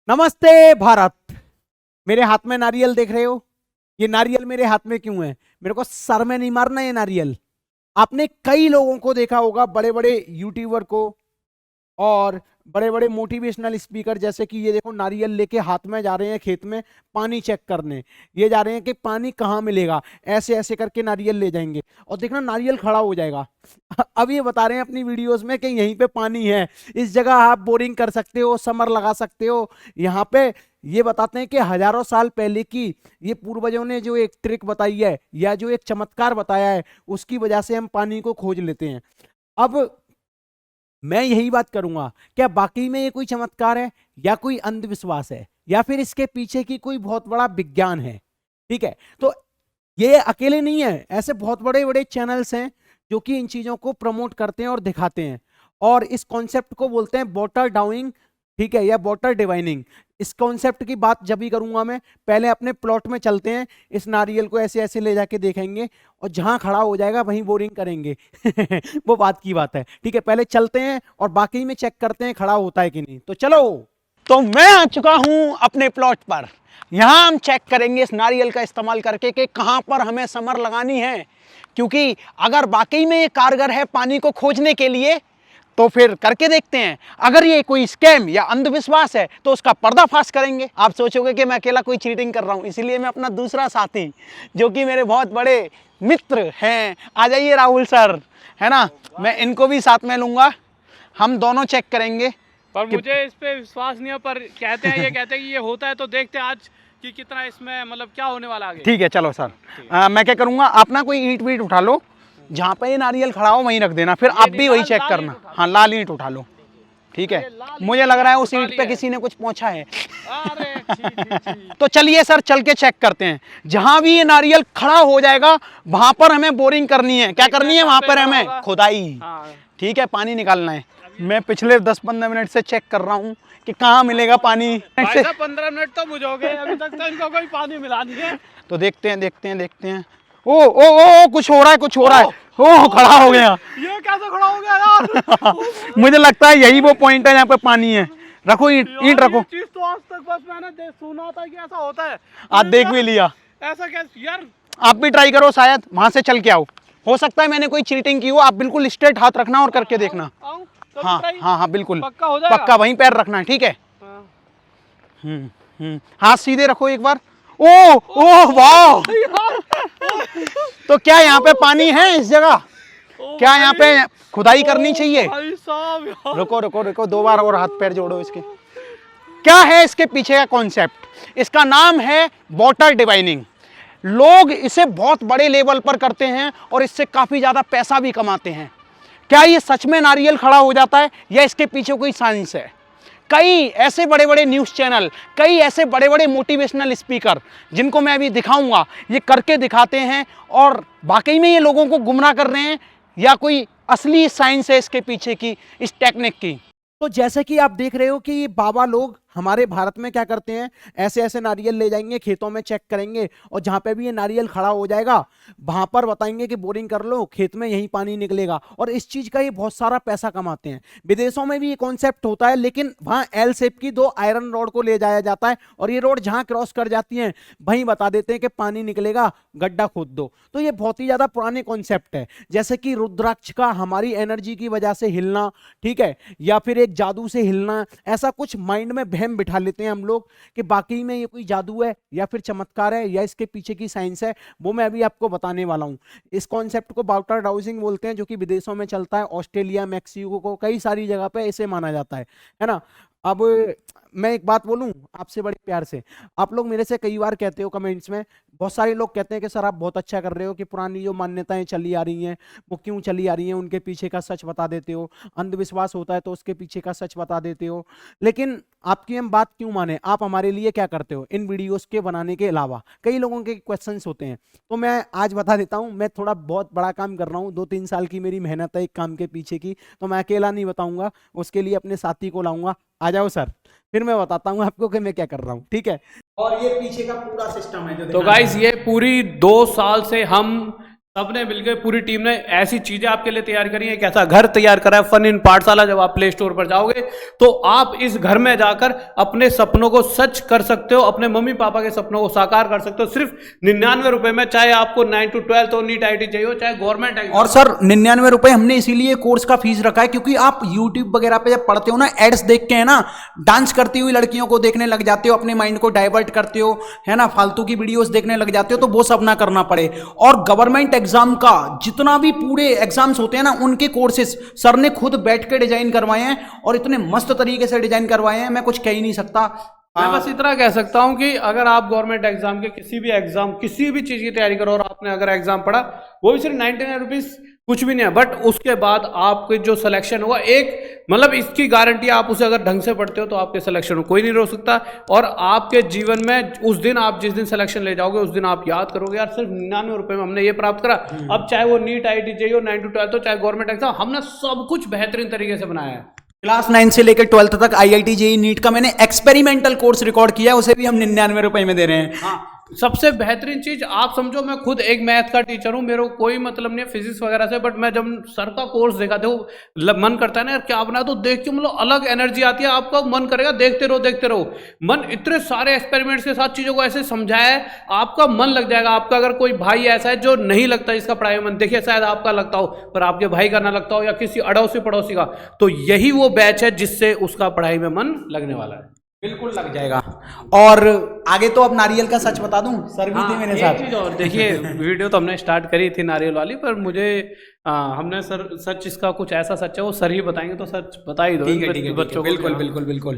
नमस्ते भारत। मेरे हाथ में नारियल देख रहे हो? ये नारियल मेरे हाथ में क्यों है? मेरे को सर में नहीं मारना ये नारियल। आपने कई लोगों को देखा होगा, बड़े बड़े यूट्यूबर को और बड़े बड़े मोटिवेशनल स्पीकर, जैसे कि ये देखो नारियल लेके हाथ में जा रहे हैं खेत में पानी चेक करने। ये जा रहे हैं कि पानी कहाँ मिलेगा, ऐसे ऐसे करके नारियल ले जाएंगे और देखना नारियल खड़ा हो जाएगा। अब ये बता रहे हैं अपनी वीडियोस में कि यहीं पे पानी है, इस जगह आप बोरिंग कर सकते हो, समर लगा सकते हो यहाँ पे। ये बताते हैं कि हजारों साल पहले की ये पूर्वजों ने जो एक ट्रिक बताई है या जो एक चमत्कार बताया है, उसकी वजह से हम पानी को खोज लेते हैं। अब मैं यही बात करूंगा, क्या बाकी में ये कोई चमत्कार है या कोई अंधविश्वास है या फिर इसके पीछे की कोई बहुत बड़ा विज्ञान है? ठीक है, तो ये अकेले नहीं है, ऐसे बहुत बड़े बड़े चैनल्स हैं जो कि इन चीजों को प्रमोट करते हैं और दिखाते हैं, और इस कॉन्सेप्ट को बोलते हैं वाटर डाउनिंग, ठीक है, या वाटर डिवाइनिंग। इस कॉन्सेप्ट की बात जब भी करूंगा मैं, पहले अपने प्लॉट में चलते हैं, इस नारियल को ऐसे ऐसे ले जाके देखेंगे और जहां खड़ा हो जाएगा वहीं बोरिंग करेंगे। वो बात की बात है, ठीक है। पहले चलते हैं और बाकी में चेक करते हैं खड़ा होता है कि नहीं, तो चलो। तो मैं आ चुका हूं अपने प्लॉट पर। यहां हम चेक करेंगे इस नारियल का इस्तेमाल करके कि कहां पर हमें समर लगानी है, क्योंकि अगर वाकई में ये कारगर है पानी को खोजने के लिए तो फिर करके देखते हैं। अगर ये कोई स्कैम या अंधविश्वास है तो उसका पर्दाफाश करेंगे। आप सोचोगे कि मैं अकेला कोई चीटिंग कर रहा हूं, इसीलिए मैं अपना दूसरा साथी जो कि मेरे बहुत बड़े मित्र हैं, आ जाइए राहुल सर, है ना, मैं इनको भी साथ में लूंगा। हम दोनों चेक करेंगे। पर मुझे इस पे विश्वास नहीं है, पर कहते हैं कि ये होता है, तो देखते हैं आज कि कितना इसमें मतलब क्या होने वाला आगे। ठीक है, चलो सर। मैं क्या करूंगा, आप ना कोई ईंट वीट उठा लो, जहाँ पे ये नारियल खड़ा हो वहीं रख देना, फिर आप भी वही चेक करना। हाँ, लाल ईंट उठा लो, ठीक है। मुझे लग रहा है उस ईंट पे किसी ने कुछ पहुंचा है। अरे छी। तो चलिए सर, चल के चेक करते हैं। जहां भी ये नारियल खड़ा हो जाएगा वहां पर हमें बोरिंग करनी है। क्या करनी है? वहां पर हमें खुदाई, ठीक है, पानी निकालना है। मैं पिछले 10-15 मिनट से चेक कर रहा हूँ कि कहाँ मिलेगा पानी। 15 मिनट तो मुझे हो गए, अभी तक तो इनको कोई पानी मिला नहीं है। तो देखते हैं। ओ ओ ओ, कुछ हो रहा है। ओ, खड़ा हो गया। ये कैसे खड़ा हो गया यार? मुझे लगता है यही वो पॉइंट है जहाँ पे पानी है। रखो ईंट रखो। चीज तो आज तक बस मैंने सुना था कि ऐसा होता है। आप देख भी लिया। ऐसा कैसे यार? आप भी ट्राई करो, शायद वहां से चल के आओ। हो सकता है मैंने कोई चीटिंग की हो। आप बिल्कुल स्ट्रेट हाथ रखना और करके देखना। हाँ, बिल्कुल पक्का हो जाएगा। पक्का वहीं पैर रखना है, ठीक है। हाथ सीधे रखो एक बार। ओ वाह। तो क्या यहाँ पे पानी है इस जगह? क्या यहाँ पे खुदाई करनी चाहिए? भाई साहब यार। रुको, 2 बार और हाथ पैर जोड़ो इसके। क्या है इसके पीछे का कॉन्सेप्ट? इसका नाम है वाटर डिवाइनिंग। लोग इसे बहुत बड़े लेवल पर करते हैं और इससे काफी ज्यादा पैसा भी कमाते हैं। क्या ये सच में नारियल खड़ा हो जाता है या इसके पीछे कोई साइंस है? कई ऐसे बड़े बड़े न्यूज़ चैनल, कई ऐसे बड़े बड़े मोटिवेशनल स्पीकर, जिनको मैं अभी दिखाऊंगा, ये करके दिखाते हैं और वाकई में ये लोगों को गुमराह कर रहे हैं या कोई असली साइंस है इसके पीछे की, इस टेक्निक की। तो जैसे कि आप देख रहे हो कि ये बाबा लोग हमारे भारत में क्या करते हैं, ऐसे ऐसे नारियल ले जाएंगे, खेतों में चेक करेंगे और जहां पे भी ये नारियल खड़ा हो जाएगा वहां पर बताएंगे कि बोरिंग कर लो, खेत में यही पानी निकलेगा, और इस चीज का ये बहुत सारा पैसा कमाते हैं। विदेशों में भी ये कॉन्सेप्ट होता है, लेकिन वहां एल शेप की 2 आयरन रॉड को ले जाया जाता है और ये रोड जहां क्रॉस कर जाती है वहीं बता देते हैं कि पानी निकलेगा, गड्ढा खोद दो। तो ये बहुत ही ज्यादा पुराने कॉन्सेप्ट है, जैसे कि रुद्राक्ष का हमारी एनर्जी की वजह से हिलना, ठीक है, या फिर एक जादू से हिलना, ऐसा कुछ माइंड में बिठा लेते हैं हम लोग कि बाकी में ये कोई जादू है या फिर चमत्कार है या इसके पीछे की साइंस है। वो मैं अभी आपको बताने वाला हूं। इस कॉन्सेप्ट को वाटर डाउसिंग बोलते हैं, जो कि विदेशों में चलता है, ऑस्ट्रेलिया, मैक्सिको को कई सारी जगह पे ऐसे माना जाता है ना। अब मैं एक बात बोलूं आपसे बड़े प्यार से, आप लोग मेरे से कई बार कहते हो कमेंट्स में, बहुत सारे लोग कहते हैं कि सर आप बहुत अच्छा कर रहे हो कि पुरानी जो मान्यताएं चली आ रही हैं वो क्यों चली आ रही हैं, उनके पीछे का सच बता देते हो, अंधविश्वास होता है तो उसके पीछे का सच बता देते हो। लेकिन आपकी हम बात क्यों माने? आप हमारे लिए क्या करते हो इन वीडियोस के बनाने के अलावा? कई लोगों के क्वेश्चंस होते हैं, तो मैं आज बता देता हूं। मैं थोड़ा बहुत बड़ा काम कर रहा हूं, 2-3 साल की मेरी मेहनत है एक काम के पीछे की, तो मैं अकेला नहीं बताऊंगा, उसके लिए अपने साथी को लाऊंगा। आ जाओ सर, फिर मैं बताता हूँ आपको कि मैं क्या कर रहा हूँ, ठीक है। और ये पीछे का पूरा सिस्टम है जो तो गाइस, ये पूरी 2 साल से हम सबने मिलकर पूरी टीम ने ऐसी चीजें आपके लिए तैयार करी है, कैसा घर तैयार करा है फन इन पाठशाला। जब आप प्ले स्टोर पर जाओगे तो आप इस घर में जाकर अपने सपनों को सच कर सकते हो, अपने मम्मी पापा के सपनों को साकार कर सकते हो सिर्फ 99 रुपए में। चाहे आपको 9 to 12 हो, नीट आईटी चाहिए हो, चाहे गवर्नमेंट एग्जाम। और सर 99 रुपए हमने इसीलिए कोर्स का फीस रखा है क्योंकि आप यूट्यूब वगैरह पे जब पढ़ते हो ना, एड्स देख के है ना, डांस करती हुई लड़कियों को देखने लग जाते हो, अपने माइंड को डाइवर्ट करते हो, है ना, फालतू की वीडियोस देखने लग जाते हो, तो वो सब ना करना पड़े। और गवर्नमेंट एग्जाम का जितना भी पूरे एग्जाम्स होते हैं ना, उनके कोर्सेस सर ने खुद बैठ के डिजाइन करवाए हैं और इतने मस्त तरीके से डिजाइन करवाए हैं, मैं कुछ कह ही नहीं सकता। मैं बस इतना कह सकता हूं कि अगर आप गवर्नमेंट एग्जाम के किसी भी चीज की तैयारी करो और आपने अगर एग्जाम पढ़ा, वो भी सिर्फ 99 रुपीज कुछ भी नहीं है, बट उसके बाद आपके जो सिलेक्शन होगा, एक मतलब इसकी गारंटी, आप उसे अगर ढंग से पढ़ते हो तो आपके सिलेक्शन को कोई नहीं रोक सकता। और आपके जीवन में उस दिन, आप जिस दिन सिलेक्शन ले जाओगे, उस दिन आप याद करोगे यार सिर्फ 99 रुपए में हमने ये प्राप्त करा। अब चाहे वो नीट आईटी चाहिए हो, 9 to 12 हो, चाहे गवर्नमेंट एग्जाम, हमने सब कुछ बेहतरीन तरीके से बनाया है। क्लास 9 से लेकर 12th तक IIT JEE नीट का मैंने एक्सपेरिमेंटल कोर्स रिकॉर्ड किया है, उसे भी हम 99 रुपए में दे रहे हैं। हाँ, सबसे बेहतरीन चीज आप समझो, मैं खुद एक मैथ का टीचर हूँ, मेरे को कोई मतलब नहीं है फिजिक्स वगैरह से, बट मैं जब सर का कोर्स देखा था, मन करता है ना यार क्या बना, तो देख के मतलब अलग एनर्जी आती है, आपका मन करेगा देखते रहो देखते रहो। मन इतने सारे एक्सपेरिमेंट्स के साथ चीजों को ऐसे समझाया है, आपका मन लग जाएगा। आपका अगर कोई भाई ऐसा है जो नहीं लगता इसका पढ़ाई में मन, देखिए शायद आपका लगता हो पर आपके भाई का ना लगता हो, या किसी अड़ोसी पड़ोसी का, तो यही वो बैच है जिससे उसका पढ़ाई में मन लगने वाला है। बिल्कुल लग जाएगा। और आगे तो अब नारियल का सच बता दूं, सर भी थे मेरे एक साथ। चीज और देखिए, वीडियो तो हमने स्टार्ट करी थी नारियल वाली, पर मुझे हमने सर सच, इसका कुछ ऐसा सच है वो सर ही बताएंगे, तो सच बता ही दो ठीक है, बच्चों को। बिल्कुल बिल्कुल बिल्कुल।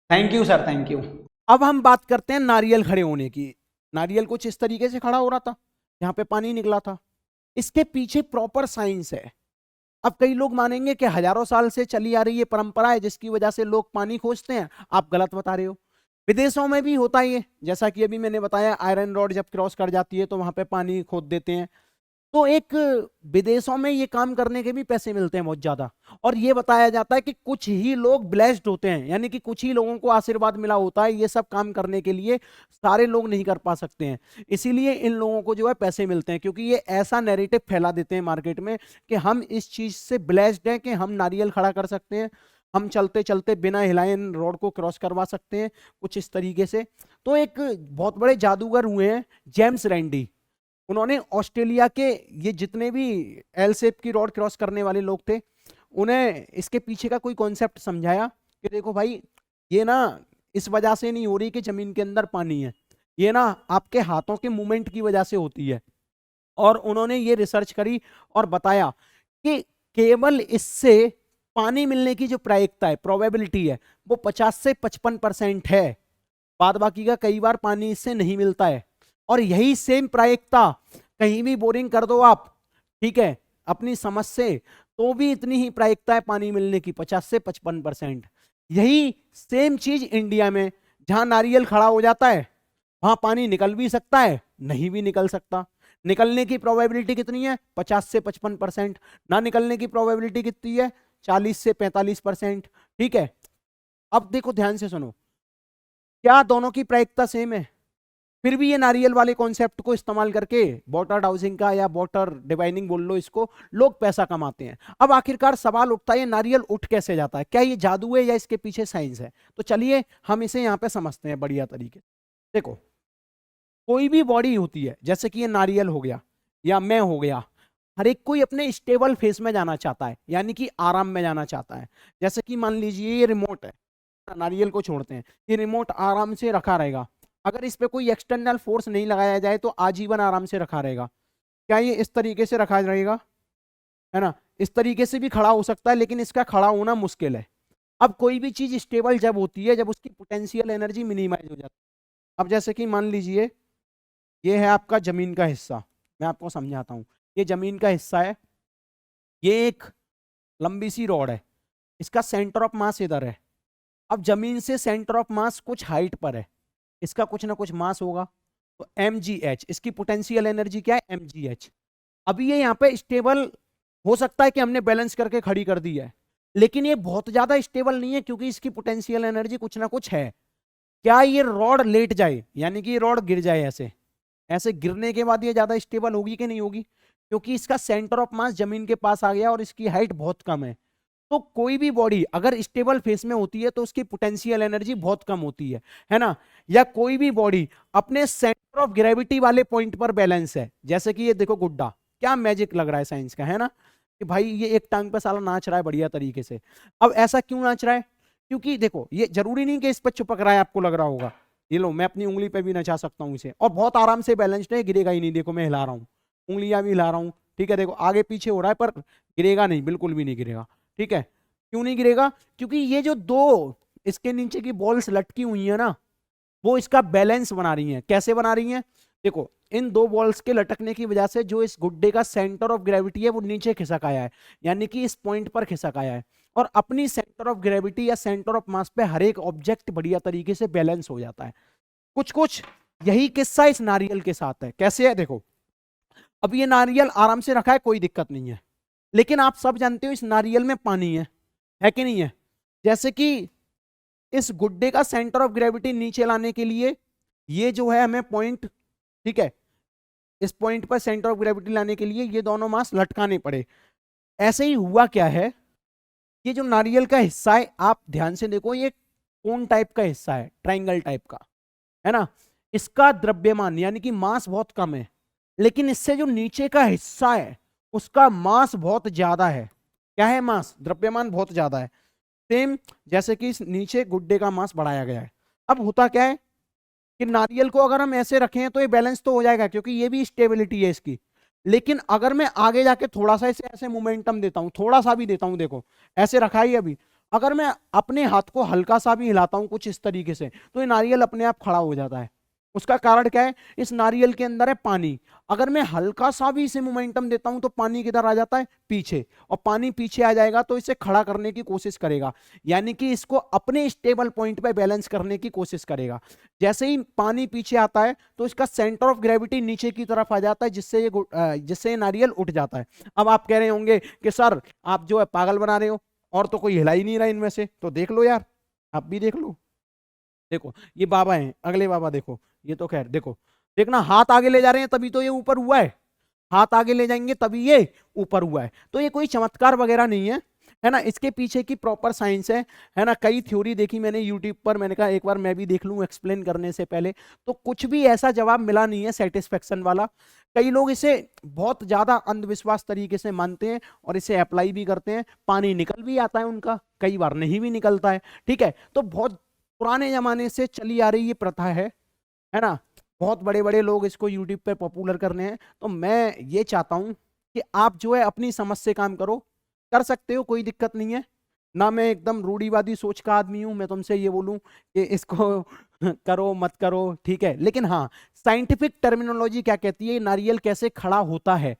Thank you sir, thank you. अब हम बात करते हैं नारियल खड़े होने की। नारियल कुछ इस तरीके से खड़ा हो रहा था, यहाँ पे पानी निकला था, इसके पीछे प्रॉपर साइंस है। अब कई लोग मानेंगे कि हजारों साल से चली आ रही है परंपरा है जिसकी वजह से लोग पानी खोजते हैं, आप गलत बता रहे हो। विदेशों में भी होता ही है, जैसा कि अभी मैंने बताया, आयरन रॉड जब क्रॉस कर जाती है तो वहां पे पानी खोद देते हैं। तो एक विदेशों में ये काम करने के भी पैसे मिलते हैं बहुत ज्यादा। और ये बताया जाता है कि कुछ ही लोग ब्लेस्ड होते हैं, यानी कि कुछ ही लोगों को आशीर्वाद मिला होता है ये सब काम करने के लिए, सारे लोग नहीं कर पा सकते हैं। इसीलिए इन लोगों को जो है पैसे मिलते हैं, क्योंकि ये ऐसा नैरेटिव फैला देते हैं मार्केट में कि हम इस चीज से ब्लेस्ड हैं कि हम नारियल खड़ा कर सकते हैं, हम चलते चलते बिना हिलाए रोड को क्रॉस करवा सकते हैं, कुछ इस तरीके से। तो एक बहुत बड़े जादूगर हुए हैं जेम्स रैंडी, उन्होंने ऑस्ट्रेलिया के ये जितने भी एल शेप की रोड क्रॉस करने वाले लोग थे, उन्हें इसके पीछे का कोई कॉन्सेप्ट समझाया कि देखो भाई, ये ना इस वजह से नहीं हो रही कि जमीन के अंदर पानी है, ये ना आपके हाथों के मूवमेंट की वजह से होती है। और उन्होंने ये रिसर्च करी और बताया कि केवल इससे पानी मिलने की जो प्रायिकता है, प्रोबेबिलिटी है, वो 50 से 55% है। बाद बाकी का कई बार पानी इससे नहीं मिलता है। और यही सेम प्रायिकता कहीं भी बोरिंग कर दो आप, ठीक है, अपनी समझ से, तो भी इतनी ही प्रायिकता है पानी मिलने की, 50 से 55%। यही सेम चीज इंडिया में, जहां नारियल खड़ा हो जाता है वहां पानी निकल भी सकता है, नहीं भी निकल सकता। निकलने की प्रोबेबिलिटी कितनी है? 50 से 55%। ना निकलने की प्रोबेबिलिटी कितनी है? 40 से 45%। ठीक है, अब देखो ध्यान से सुनो, क्या दोनों की प्रायिकता सेम है? फिर भी ये नारियल वाले कॉन्सेप्ट को इस्तेमाल करके वाटर हाउसिंग का या वाटर डिवाइनिंग बोल लो इसको, लोग पैसा कमाते हैं। अब आखिरकार सवाल उठता है, ये नारियल उठ कैसे जाता है? क्या ये जादू है या इसके पीछे साइंस है? तो चलिए हम इसे यहाँ पे समझते हैं बढ़िया तरीके। देखो, कोई भी बॉडी होती है, जैसे कि ये नारियल हो गया या मैं हो गया, हर एक कोई अपने स्टेबल फेस में जाना चाहता है, यानी कि आराम में जाना चाहता है। जैसे कि मान लीजिए ये रिमोट है, नारियल को छोड़ते हैं, ये रिमोट आराम से रखा रहेगा, अगर इस पे कोई एक्सटर्नल फोर्स नहीं लगाया जाए तो आजीवन आराम से रखा रहेगा। क्या ये इस तरीके से रखा रहेगा? है ना, इस तरीके से भी खड़ा हो सकता है, लेकिन इसका खड़ा होना मुश्किल है। अब कोई भी चीज स्टेबल जब होती है, जब उसकी पोटेंशियल एनर्जी मिनिमाइज हो जाती है। अब जैसे कि मान लीजिए ये है आपका जमीन का हिस्सा, मैं आपको समझाता हूँ। ये जमीन का हिस्सा है, ये एक लंबी सी रॉड है, इसका सेंटर ऑफ मास इधर है। अब जमीन से सेंटर ऑफ मास कुछ हाइट पर है, इसका कुछ ना कुछ मास होगा, तो mgh, इसकी पोटेंशियल एनर्जी क्या है? mgh। अभी ये यहाँ पे स्टेबल हो सकता है कि हमने बैलेंस करके खड़ी कर दी है, लेकिन ये बहुत ज्यादा स्टेबल नहीं है क्योंकि इसकी पोटेंशियल एनर्जी कुछ ना कुछ है। क्या ये रॉड लेट जाए, यानी कि ये रॉड गिर जाए, ऐसे ऐसे गिरने के बाद ये ज्यादा स्टेबल होगी कि नहीं होगी? क्योंकि इसका सेंटर ऑफ मास जमीन के पास आ गया और इसकी हाइट बहुत कम है। तो कोई भी बॉडी अगर स्टेबल फेस में होती है तो उसकी पोटेंशियल एनर्जी बहुत कम होती है ना। या कोई भी बॉडी अपने सेंटर ऑफ ग्रेविटी वाले पॉइंट पर बैलेंस है, जैसे कि ये देखो गुड्डा, क्या मैजिक लग रहा है साइंस का, है ना, कि भाई ये एक टांग पे साला नाच रहा है बढ़िया तरीके से। अब ऐसा क्यों नाच रहा है? क्योंकि देखो ये जरूरी नहीं कि इस पर चिपक रहा है, आपको लग रहा होगा, ये लो मैं अपनी उंगली पे भी नचा सकता हूँ इसे, और बहुत आराम से बैलेंस्ड है, गिरेगा ही नहीं। देखो मैं हिला रहा हूँ, उंगलियां भी हिला रहा हूँ, ठीक है, देखो आगे पीछे हो रहा है पर गिरेगा नहीं, बिल्कुल भी नहीं गिरेगा, ठीक है। क्यों नहीं गिरेगा? क्योंकि ये जो दो इसके नीचे की बॉल्स लटकी हुई है ना, वो इसका बैलेंस बना रही हैं। कैसे बना रही हैं? देखो इन दो बॉल्स के लटकने की वजह से जो इस गुड्डे का सेंटर ऑफ ग्रेविटी है वो नीचे खिसक आया है, यानी कि इस पॉइंट पर खिसक आया है, और अपनी सेंटर ऑफ ग्रेविटी या सेंटर ऑफ मास पे हर एक ऑब्जेक्ट बढ़िया तरीके से बैलेंस हो जाता है। कुछ कुछ यही किस्सा इस नारियल के साथ है। कैसे है? देखो अब ये नारियल आराम से रखा है, कोई दिक्कत नहीं है, लेकिन आप सब जानते हो इस नारियल में पानी है कि नहीं है? जैसे कि इस गुड्डे का सेंटर ऑफ ग्रेविटी नीचे लाने के लिए ये जो है हमें पॉइंट, ठीक है, इस पॉइंट पर सेंटर ऑफ ग्रेविटी लाने के लिए ये दोनों मास लटकाने पड़े। ऐसे ही हुआ क्या है, ये जो नारियल का हिस्सा है आप ध्यान से देखो, ये कोन टाइप का हिस्सा है, ट्राइंगल टाइप का, है ना। इसका द्रव्यमान यानी कि मास बहुत कम है, लेकिन इससे जो नीचे का हिस्सा है उसका मास बहुत ज्यादा है। क्या है? मास, द्रव्यमान बहुत ज्यादा है। सेम जैसे कि इस नीचे गुड्डे का मास बढ़ाया गया है। अब होता क्या है कि नारियल को अगर हम ऐसे रखें तो ये बैलेंस तो हो जाएगा, क्योंकि ये भी स्टेबिलिटी है इसकी, लेकिन अगर मैं आगे जाके थोड़ा सा इसे ऐसे मोमेंटम देता हूं, थोड़ा सा भी देता हूं, देखो ऐसे रखा ही अभी, अगर मैं अपने हाथ को हल्का सा भी हिलाता हूं कुछ इस तरीके से, तो ये नारियल अपने आप खड़ा हो जाता है। उसका कारण क्या है? इस नारियल के अंदर है पानी। अगर मैं हल्का सा भी इसे मोमेंटम देता हूं तो पानी किधर आ जाता है? पीछे, और पानी पीछे आ जाएगा तो इसे खड़ा करने की कोशिश करेगा, यानी कि इसको अपने स्टेबल पॉइंट पे बैलेंस करने की कोशिश करेगा। जैसे ही पानी पीछे आता है तो इसका सेंटर ऑफ ग्रेविटी नीचे की तरफ आ जाता है, जिससे ये नारियल उठ जाता है। अब आप कह रहे होंगे कि सर आप जो है पागल बना रहे हो, और तो कोई हिला ही नहीं रहा इनमें से, तो देख लो यार, आप भी देख लो। देखो ये बाबा हैं, अगले बाबा देखो, ये तो खैर देखो, देखना हाथ आगे ले जा रहे हैं तभी तो ये ऊपर हुआ है, हाथ आगे ले जाएंगे तभी ये ऊपर हुआ है। तो ये कोई चमत्कार वगैरह नहीं है ना, इसके पीछे की प्रॉपर साइंस है ना। कई थ्योरी देखी मैंने यूट्यूब पर, मैंने कहा एक बार मैं भी देख लूं एक्सप्लेन करने से पहले, तो कुछ भी ऐसा जवाब मिला नहीं है सेटिस्फेक्शन वाला। कई लोग इसे बहुत ज्यादा अंधविश्वास तरीके से मानते हैं और इसे अप्लाई भी करते हैं, पानी निकल भी आता है उनका, कई बार नहीं भी निकलता है, ठीक है। तो बहुत पुराने जमाने से चली आ रही ये प्रथा है ना। बहुत बड़े बड़े लोग इसको यूट्यूब पे पॉपुलर करने हैं। तो मैं ये चाहता हूं कि आप जो है अपनी समझ से काम करो, कर सकते हो, कोई दिक्कत नहीं है ना। मैं एकदम रूढ़िवादी सोच का आदमी हूं, मैं तुमसे ये बोलूं कि इसको करो मत करो, ठीक है, लेकिन हाँ साइंटिफिक टर्मिनोलॉजी क्या कहती है, नारियल कैसे खड़ा होता है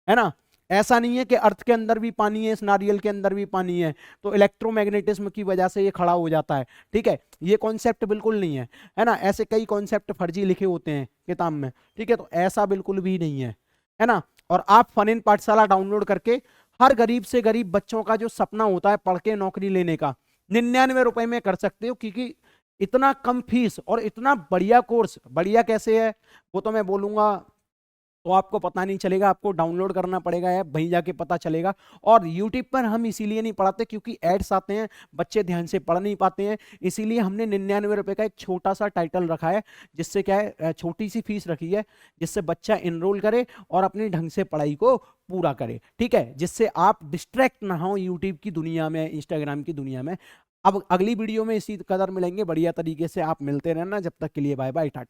ना। ऐसा नहीं है कि अर्थ के अंदर भी पानी है, इस नारियल के अंदर भी पानी है, तो इलेक्ट्रोमैग्नेटिज्म की वजह से ये खड़ा हो जाता है, ठीक है। ये कॉन्सेप्ट बिल्कुल नहीं है ना। ऐसे कई कॉन्सेप्ट फर्जी लिखे होते हैं किताब में, ठीक है, तो ऐसा बिल्कुल भी नहीं है ना। और आप फन इन पाठशाला डाउनलोड करके हर गरीब से गरीब बच्चों का जो सपना होता है पढ़ के नौकरी लेने का, 99 रुपए में कर सकते हो, क्योंकि इतना कम फीस और इतना बढ़िया कोर्स। बढ़िया कैसे है वो तो मैं बोलूंगा, तो आपको पता नहीं चलेगा, आपको डाउनलोड करना पड़ेगा ऐप, वहीं जाके पता चलेगा। और यूट्यूब पर हम इसीलिए नहीं पढ़ाते क्योंकि एड्स आते हैं, बच्चे ध्यान से पढ़ नहीं पाते हैं, इसीलिए हमने 99 रुपए का एक छोटा सा टाइटल रखा है, जिससे क्या है छोटी सी फीस रखी है, जिससे बच्चा इनरोल करे और अपने ढंग से पढ़ाई को पूरा करे, ठीक है, जिससे आप डिस्ट्रैक्ट ना हो यूट्यूब की दुनिया में, इंस्टाग्राम की दुनिया में। अब अगली वीडियो में इसी कदर मिलेंगे बढ़िया तरीके से, आप मिलते रहना, जब तक के लिए बाय बाय, टाटा।